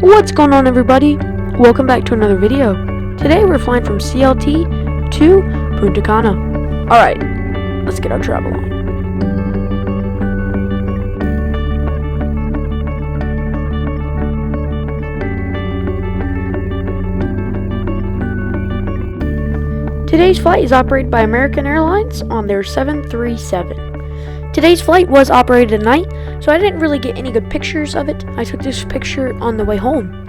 What's going on, everybody? Welcome back to another video. Today we're flying from Clt to Punta Cana. Alright, let's get our travel on. Today's flight is operated by American Airlines on their 737. Today's flight was operated at night, so I didn't really get any good pictures of it. I took this picture on the way home.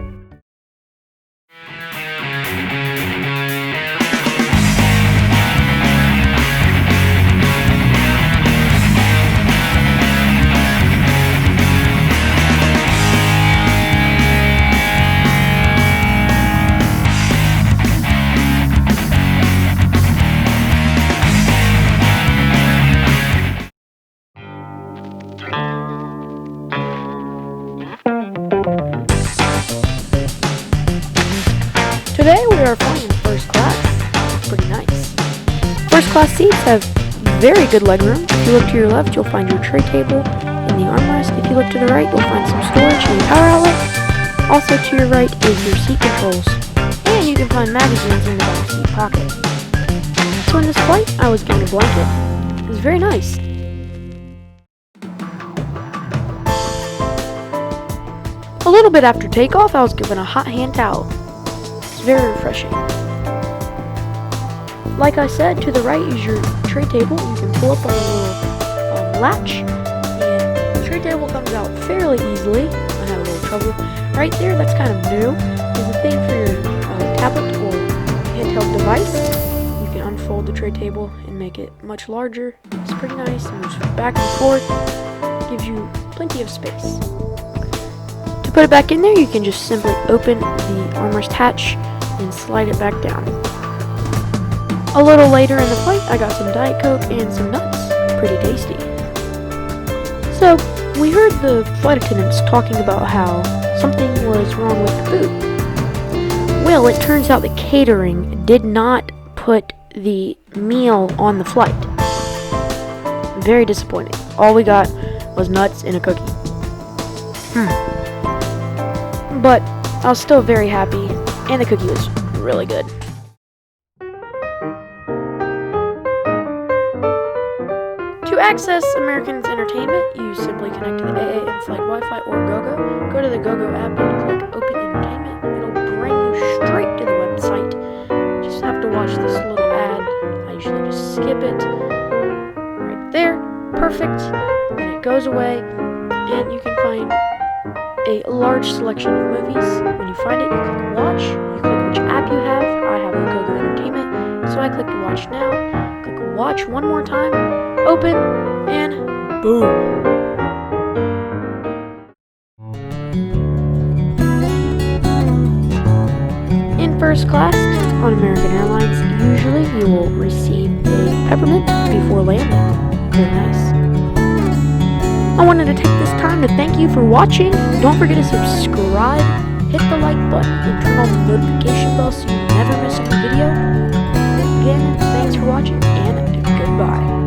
Today we are flying in first class. Pretty nice. First class seats have very good legroom. If you look to your left, you'll find your tray table and the armrest. If you look to the right, you'll find some storage and a power outlet. Also to your right is your seat controls. And you can find magazines in the back seat pocket. So in this flight, I was given a blanket. It was very nice. A little bit after takeoff, I was given a hot hand towel. It's very refreshing. Like I said, to the right is your tray table. You can pull up on a little latch, and the tray table comes out fairly easily. I had a little trouble. Right there, that's kind of new, is a thing for your tablet or handheld device. You can unfold the tray table and make it much larger. It's pretty nice. It moves back and forth. Gives you plenty of space. To put it back in there, you can just simply open the armrest hatch and slide it back down. A little later in the flight, I got some Diet Coke and some nuts. Pretty tasty. So, we heard the flight attendants talking about how something was wrong with the food. Well, it turns out the catering did not put the meal on the flight. Very disappointing. All we got was nuts and a cookie. But I was still very happy, and the cookie was really good. To access American's entertainment, you simply connect to the AA Inflight Wi-Fi or GoGo. Go to the GoGo app and click Open Entertainment. It'll bring you straight to the website. You just have to watch this little ad. I usually just skip it. Right there. Perfect. And it goes away, and you can find a large selection of movies. When you find it, you click watch. You click which app you have. I have a GoGo Entertainment, so I click watch now. Click watch one more time, open, and boom. In first class on American Airlines, usually you will receive a peppermint before landing. Very nice. I wanted to take this time to thank you for watching. Don't forget to subscribe, hit the like button, and turn on the notification bell so you never miss a video. Again, thanks for watching, and goodbye.